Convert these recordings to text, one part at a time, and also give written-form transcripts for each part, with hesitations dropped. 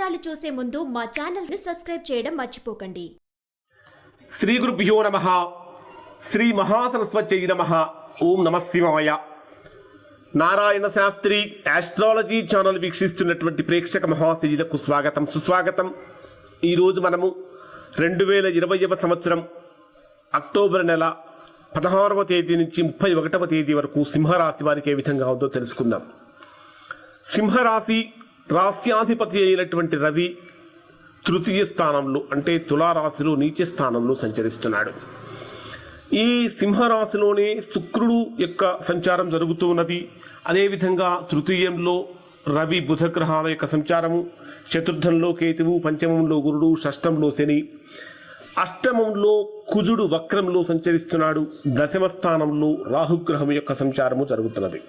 వివరాలు చూసే ముందు మా ఛానల్ ని సబ్స్క్రైబ్ చేయడం మర్చిపోకండి. శ్రీ గురుభ్యో నమః. శ్రీ మహాసరస్వత్యై నమః. ఓం నమః శివాయ. నారాయణ శాస్త్రి ఆస్ట్రాలజీ ఛానల్ వీక్షిస్తున్నటువంటి ప్రేక్షక మహాశయులకు స్వాగతం సుస్వాగతం. ఈరోజు మనము 2020వ సంవత్సరం అక్టోబర్ నెల 16వ తేదీ నుంచి 31వ తేదీ వరకు సింహరాశి వారికి ఏ విధంగా ఉందో తెలుసుకుందాం. సింహరాశి రాశ్యాధిపతి అయినటువంటి రవి తృతీయ స్థానంలో అంటే తులారాశిలో నీచ స్థానంలో సంచరిస్తున్నాడు. ఈ సింహరాశిలోనే శుక్రుడు యొక్క సంచారం జరుగుతూ ఉన్నది. అదేవిధంగా తృతీయంలో రవి బుధ గ్రహాల యొక్క సంచారము, చతుర్థంలో కేతువు, పంచమంలో గురుడు, షష్టంలో శని, అష్టమంలో కుజుడు వక్రంలో సంచరిస్తున్నాడు. దశమ స్థానంలో రాహుగ్రహం యొక్క సంచారము జరుగుతున్నది.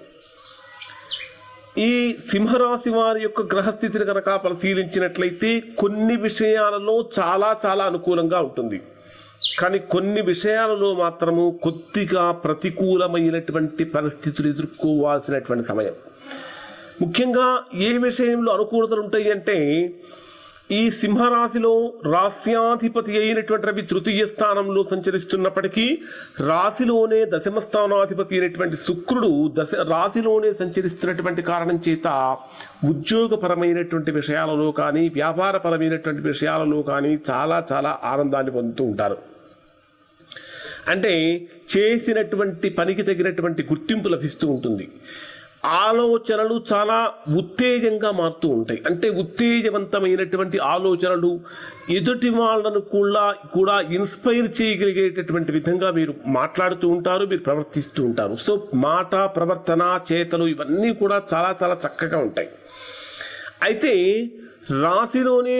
ఈ సింహరాశి వారి యొక్క గ్రహస్థితిని కనుక పరిశీలించినట్లయితే కొన్ని విషయాలలో చాలా అనుకూలంగా ఉంటుంది. కానీ కొన్ని విషయాలలో మాత్రము కొద్దిగా ప్రతికూలమైనటువంటి పరిస్థితులు ఎదుర్కోవాల్సినటువంటి సమయం. ముఖ్యంగా ఏ విషయంలో అనుకూలతలు ఉంటాయి అంటే, ఈ సింహరాశిలో రాశ్యాధిపతి అయినటువంటి రవి తృతీయ స్థానంలో సంచరిస్తున్నప్పటికీ రాశిలోనే దశమ స్థానాధిపతి అయినటువంటి శుక్రుడు రాశిలోనే సంచరిస్తున్నటువంటి కారణం చేత ఉద్యోగపరమైనటువంటి విషయాలలో కానీ వ్యాపారపరమైనటువంటి విషయాలలో కానీ చాలా ఆనందాన్ని పొందుతూ ఉంటారు. అంటే చేసినటువంటి పనికి తగినటువంటి గుర్తింపు లభిస్తూ ఉంటుంది. ఆలోచనలు చాలా ఉత్తేజంగా మారుతూ ఉంటాయి. అంటే ఉత్తేజవంతమైనటువంటి ఆలోచనలు ఎదుటి వాళ్ళను కూడా ఇన్స్పైర్ చేయగలిగేటటువంటి విధంగా మీరు మాట్లాడుతూ ఉంటారు, మీరు ప్రవర్తిస్తూ ఉంటారు. సో మాట, ప్రవర్తన, చేతలు ఇవన్నీ కూడా చాలా చక్కగా ఉంటాయి. అయితే రాశిలోనే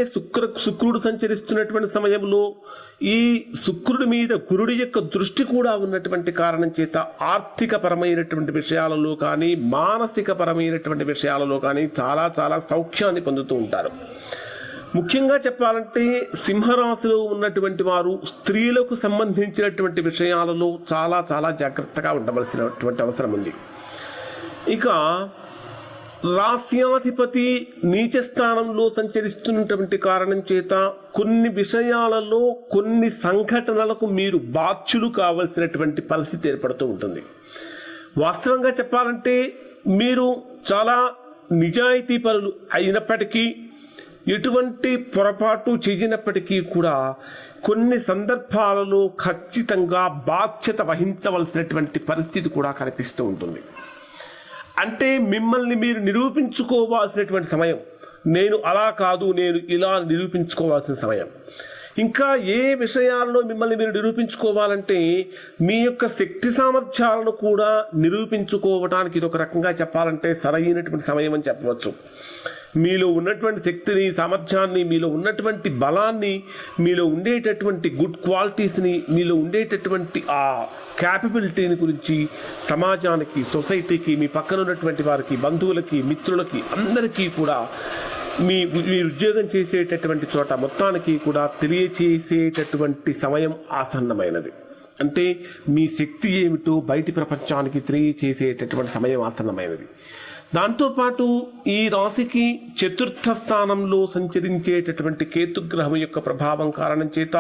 శుక్రుడు సంచరిస్తున్నటువంటి సమయంలో ఈ శుక్రుడి మీద గురుడి యొక్క దృష్టి కూడా ఉన్నటువంటి కారణం చేత ఆర్థిక పరమైనటువంటి విషయాలలో కానీ మానసిక పరమైనటువంటి విషయాలలో కానీ చాలా సౌఖ్యాన్ని పొందుతూ ఉంటారు. ముఖ్యంగా చెప్పాలంటే సింహరాశిలో ఉన్నటువంటి వారు స్త్రీలకు సంబంధించినటువంటి విషయాలలో చాలా జాగ్రత్తగా ఉండవలసినటువంటి అవసరం ఉంది. ఇక రాశ్యాధిపతి నీచ స్థానంలో సంచరిస్తున్నటువంటి కారణం చేత కొన్ని విషయాలలో కొన్ని సంఘటనలకు మీరు బాధ్యులు కావలసినటువంటి పరిస్థితి ఏర్పడుతూ ఉంటుంది. వాస్తవంగా చెప్పాలంటే మీరు చాలా నిజాయితీ పరులు అయినప్పటికీ, ఎటువంటి పొరపాటు చేయనప్పటికీ కూడా కొన్ని సందర్భాలలో ఖచ్చితంగా బాధ్యత వహించవలసినటువంటి పరిస్థితి కూడా కనిపిస్తూ ఉంటుంది. అంటే మిమ్మల్ని మీరు నిరూపించుకోవాల్సినటువంటి సమయం. నేను అలా కాదు, నేను ఇలా నిరూపించుకోవాల్సిన సమయం. ఇంకా ఏ విషయాల్లో మిమ్మల్ని మీరు నిరూపించుకోవాలంటే మీ యొక్క శక్తి సామర్థ్యాలను కూడా నిరూపించుకోవడానికి ఇది ఒక రకంగా చెప్పాలంటే సరైనటువంటి సమయం అని చెప్పవచ్చు. మీలో ఉన్నటువంటి శక్తిని, సామర్థ్యాన్ని, మీలో ఉన్నటువంటి బలాన్ని, మీలో ఉండేటటువంటి గుడ్ క్వాలిటీస్ని, మీలో ఉండేటటువంటి ఆ క్యాపబిలిటీని గురించి సమాజానికి, సొసైటీకి, మీ పక్కన ఉన్నటువంటి వారికి, బంధువులకి, మిత్రులకి అందరికీ కూడా మీరు ఉద్యోగం చేసేటటువంటి చోట మొత్తానికి కూడా తెలియచేసేటటువంటి సమయం ఆసన్నమైనది. అంటే మీ శక్తి ఏమిటో బయటి ప్రపంచానికి తెలియచేసేటటువంటి సమయం ఆసన్నమైనది. దాంతోపాటు ఈ రాశికి చతుర్థ స్థానంలో సంచరించేటటువంటి కేతుగ్రహం యొక్క ప్రభావం కారణం చేత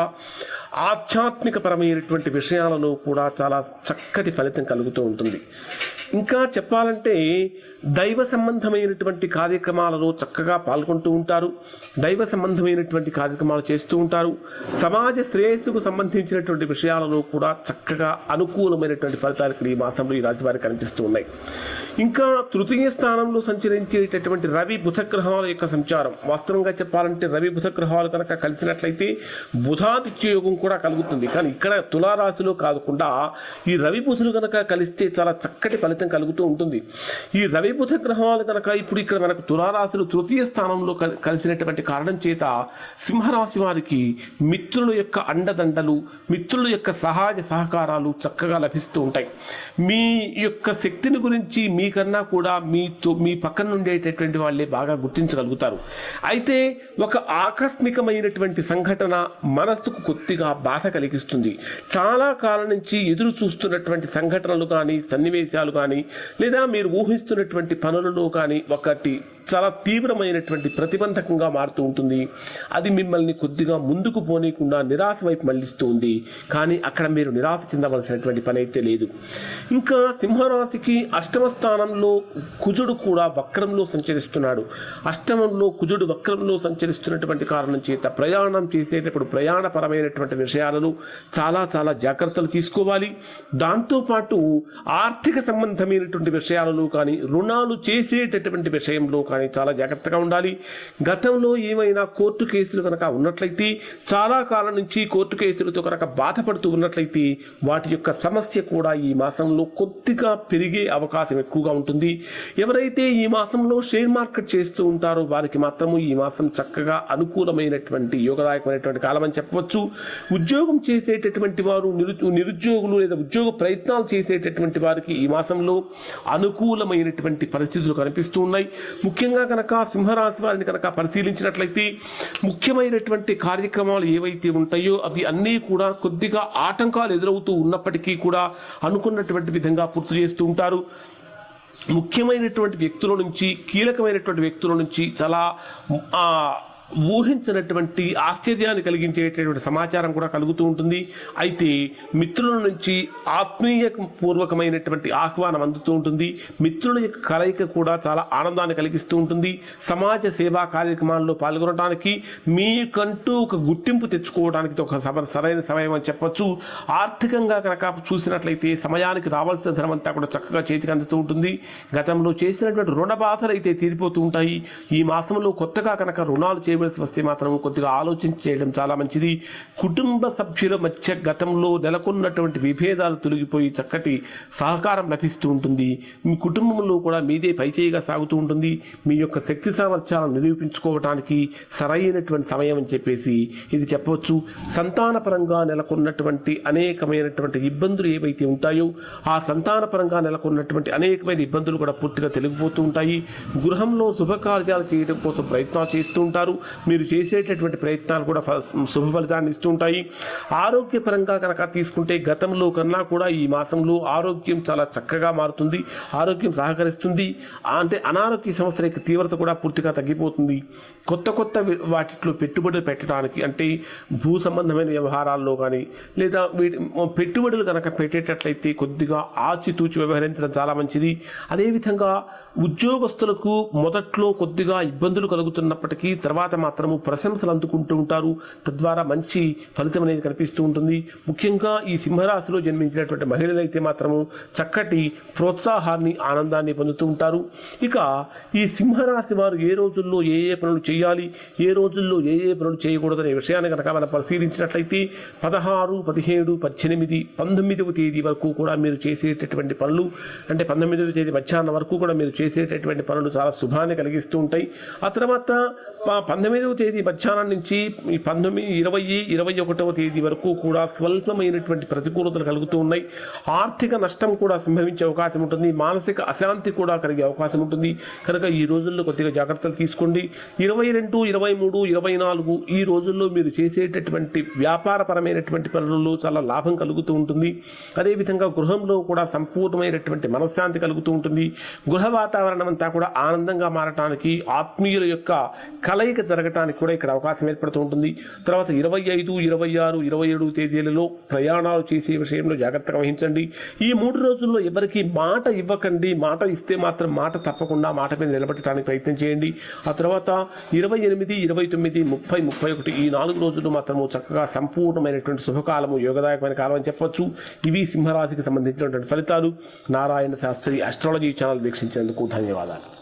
ఆధ్యాత్మిక పరమైనటువంటి విషయాలలో కూడా చాలా చక్కటి ఫలితం కలుగుతూ ఉంటుంది. ఇంకా చెప్పాలంటే దైవ సంబంధమైనటువంటి కార్యక్రమాలలో చక్కగా పాల్గొంటూ ఉంటారు. దైవ సంబంధమైనటువంటి కార్యక్రమాలు చేస్తూ ఉంటారు. సమాజ శ్రేయస్సుకు సంబంధించినటువంటి విషయాలలో కూడా చక్కగా అనుకూలమైనటువంటి ఫలితాలు ఈ మాసంలో ఈ రాశి వారికి కనిపిస్తూ ఉన్నాయి. ఇంకా తృతీయ స్థానంలో సంచరించేటటువంటి రవి బుధ గ్రహాల యొక్క సంచారం, వాస్తవంగా చెప్పాలంటే రవి బుధ గ్రహాలు కనుక కలిసినట్లయితే బుధాదిత్య యోగం కూడా కలుగుతుంది. కానీ ఇక్కడ తులారాశిలో కాకుండా ఈ రవి బుధులు కనుక కలిస్తే చాలా చక్కటి ఫలితం కలుగుతూ ఉంటుంది. ఈ రవి బుధ గ్రహాలు కనుక ఇప్పుడు ఇక్కడ మనకు తులారాశిలో తృతీయ స్థానంలో కలిసినటువంటి కారణం చేత సింహరాశి వారికి మిత్రుల యొక్క అండదండలు, మిత్రుల యొక్క సహాయ సహకారాలు చక్కగా లభిస్తూ ఉంటాయి. మీ యొక్క శక్తిని గురించి మీకన్నా కూడా మీ పక్కన ఉండేటటువంటి వాళ్ళే బాగా గుర్తించగలుగుతారు. అయితే ఒక ఆకస్మికమైనటువంటి సంఘటన మనస్సుకు కొద్దిగా బాధ కలిగిస్తుంది. చాలా కాలం నుంచి ఎదురు చూస్తున్నటువంటి సంఘటనలు కానీ, సన్నివేశాలు కానీ, లేదా మీరు ఊహిస్తున్నటువంటి పనులలో కానీ ఒకటి చాలా తీవ్రమైనటువంటి ప్రతిబంధకంగా మారుతూ ఉంటుంది. అది మిమ్మల్ని కొద్దిగా ముందుకు పోనీయకుండా నిరాశ వైపు మళ్లిస్తూ ఉంది. కానీ అక్కడ మీరు నిరాశ చెందవలసినటువంటి పని అయితే లేదు. ఇంకా సింహరాశికి అష్టమ స్థానంలో కుజుడు కూడా వక్రంలో సంచరిస్తున్నాడు. అష్టమంలో కుజుడు వక్రంలో సంచరిస్తున్నటువంటి కారణం చేత ప్రయాణం చేసేటప్పుడు ప్రయాణపరమైనటువంటి విషయాలను చాలా చాలా జాగ్రత్తలు తీసుకోవాలి. దాంతోపాటు ఆర్థిక సంబంధమైనటువంటి విషయాలలో కానీ రుణాలు చేసేటటువంటి విషయంలో కానీ చాలా జాగ్రత్తగా ఉండాలి. గతంలో ఏమైనా కోర్టు కేసులు కనుక ఉన్నట్లయితే, చాలా కాలం నుంచి కోర్టు కేసులతో కనుక బాధపడుతూ ఉన్నట్లయితే వాటి యొక్క సమస్య కూడా ఈ మాసంలో కొద్దిగా పెరిగే అవకాశం ఎక్కువగా ఉంటుంది. ఎవరైతే ఈ మాసంలో షేర్ మార్కెట్ చేస్తూ ఉంటారో వారికి మాత్రము ఈ మాసం చక్కగా అనుకూలమైనటువంటి యోగదాయకమైనటువంటి కాలం అని చెప్పవచ్చు. ఉద్యోగం చేసేటటువంటి వారు, నిరుద్యోగులు లేదా ఉద్యోగ ప్రయత్నాలు చేసేటటువంటి వారికి ఈ మాసంలో అనుకూలమైనటువంటి పరిస్థితులు కనిపిస్తూ ఉన్నాయి. ముఖ్యంగా కనుక సింహరాశి వారిని కనుక పరిశీలించినట్లయితే ముఖ్యమైనటువంటి కార్యక్రమాలు ఏవైతే ఉంటాయో అవి అన్నీ కూడా కొద్దిగా ఆటంకాలు ఎదురవుతూ ఉన్నప్పటికీ కూడా అనుకున్నటువంటి విధంగా పూర్తి చేస్తూ ఉంటారు. ముఖ్యమైనటువంటి వ్యక్తుల నుంచి, కీలకమైనటువంటి వ్యక్తుల నుంచి చాలా ఊహించినటువంటి ఆశ్చర్యాన్ని కలిగించేటటువంటి సమాచారం కూడా కలుగుతూ ఉంటుంది. అయితే మిత్రుల నుంచి ఆత్మీయ పూర్వకమైనటువంటి ఆహ్వానం అందుతూ ఉంటుంది. మిత్రుల యొక్క కలయిక కూడా చాలా ఆనందాన్ని కలిగిస్తూ ఉంటుంది. సమాజ సేవా కార్యక్రమాల్లో పాల్గొనడానికి, మీకంటూ ఒక గుర్తింపు తెచ్చుకోవడానికి ఒక సరైన సమయం అని చెప్పచ్చు. ఆర్థికంగా కనుక చూసినట్లయితే సమయానికి రావాల్సిన ధనం అంతా కూడా చక్కగా చేతికి అందుతూ ఉంటుంది. గతంలో చేసినటువంటి రుణ బాధలు అయితే తీరిపోతూ ఉంటాయి. ఈ మాసంలో కొత్తగా కనుక రుణాలు చేయవలసి వస్తే మాత్రం కొద్దిగా ఆలోచించి చేయడం చాలా మంచిది. కుటుంబ సభ్యుల మధ్య గతంలో నెలకొన్నటువంటి విభేదాలు తొలగిపోయి చక్కటి సహకారం లభిస్తూ ఉంటుంది. మీ కుటుంబంలో కూడా మీదే పైచేయిగా సాగుతూ ఉంటుంది. మీ యొక్క శక్తి సామర్థ్యాలను నిరూపించుకోవడానికి సరైనటువంటి సమయం అని చెప్పేసి ఇది చెప్పవచ్చు. సంతానపరంగా నెలకొన్నటువంటి అనేకమైనటువంటి ఇబ్బందులు ఏవైతే ఉంటాయో ఆ సంతానపరంగా నెలకొన్నటువంటి అనేకమైన ఇబ్బందులు కూడా పూర్తిగా తొలగిపోతూ ఉంటాయి. గృహంలో శుభకార్యాలు చేయడం కోసం ప్రయత్నాలు చేస్తూ ఉంటారు. మీరు చేసేటటువంటి ప్రయత్నాలు కూడా శుభ ఫలితాన్ని ఇస్తూ ఉంటాయి. ఆరోగ్యపరంగా కనుక తీసుకుంటే గతంలో కన్నా కూడా ఈ మాసంలో ఆరోగ్యం చాలా చక్కగా మారుతుంది. ఆరోగ్యం సహకరిస్తుంది. అంటే అనారోగ్య సమస్యల యొక్క తీవ్రత కూడా పూర్తిగా తగ్గిపోతుంది. కొత్త కొత్త వాటిలో పెట్టుబడులు పెట్టడానికి, అంటే భూ సంబంధమైన వ్యవహారాల్లో కానీ లేదా పెట్టుబడులు కనుక పెట్టేటట్లయితే కొద్దిగా ఆచితూచి వ్యవహరించడం చాలా మంచిది. అదేవిధంగా ఉద్యోగస్తులకు మొదట్లో కొద్దిగా ఇబ్బందులు కలుగుతున్నప్పటికీ తర్వాత మాత్రము ప్రశంసలు అందుకుంటూ ఉంటారు. తద్వారా మంచి ఫలితం అనేది కనిపిస్తూ ఉంటుంది. ముఖ్యంగా ఈ సింహరాశిలో జన్మించినటువంటి మహిళలైతే మాత్రము చక్కటి ప్రోత్సాహాన్ని, ఆనందాన్ని పొందుతూ ఉంటారు. ఇక ఈ సింహరాశి వారు ఏ రోజుల్లో ఏ ఏ పనులు చేయాలి, ఏ రోజుల్లో ఏ ఏ పనులు చేయకూడదనే విషయాన్ని కనుక మనం పరిశీలించినట్లయితే 16, 17, 18, 19వ తేదీ వరకు కూడా మీరు చేసేటటువంటి పనులు, అంటే 19వ తేదీ మధ్యాహ్నం వరకు కూడా మీరు చేసేటటువంటి పనులు చాలా శుభాన్ని కలిగిస్తూ ఉంటాయి. ఆ తర్వాత 19వ తేదీ మధ్యాహ్నం నుంచి 19, 20, 21వ తేదీ వరకు కూడా స్వల్పమైనటువంటి ప్రతికూలతలు కలుగుతూ ఉన్నాయి. ఆర్థిక నష్టం కూడా సంభవించే అవకాశం ఉంటుంది. మానసిక అశాంతి కూడా కలిగే అవకాశం ఉంటుంది. కనుక ఈ రోజుల్లో కొద్దిగా జాగ్రత్తలు తీసుకోండి. 22, 23, 24 ఈ రోజుల్లో మీరు చేసేటటువంటి వ్యాపారపరమైనటువంటి పనులలో చాలా లాభం కలుగుతూ ఉంటుంది. అదేవిధంగా గృహంలో కూడా సంపూర్ణమైనటువంటి మనశ్శాంతి కలుగుతూ ఉంటుంది. గృహ వాతావరణం అంతా కూడా ఆనందంగా మారటానికి, ఆత్మీయుల యొక్క కలయిక జరగటానికి కూడా ఇక్కడ అవకాశం ఏర్పడుతూ ఉంటుంది. తర్వాత 25, 26, 27 తేదీలలో ప్రయాణాలు చేసే విషయంలో జాగ్రత్తగా వహించండి. ఈ 3 రోజుల్లో ఎవరికి మాట ఇవ్వకండి. మాట ఇస్తే మాత్రం మాట తప్పకుండా మాట మీద నిలబెట్టడానికి ప్రయత్నం చేయండి. ఆ తర్వాత 28, 29, 30, 31 ఈ 4 రోజులు మాత్రము చక్కగా సంపూర్ణమైనటువంటి శుభకాలము, యోగదాయకమైన కాలం అని చెప్పవచ్చు. ఇవి సింహరాశికి సంబంధించినటువంటి ఫలితాలు. నారాయణ శాస్త్రి అస్ట్రాలజీ ఛానల్ వీక్షించేందుకు ధన్యవాదాలు.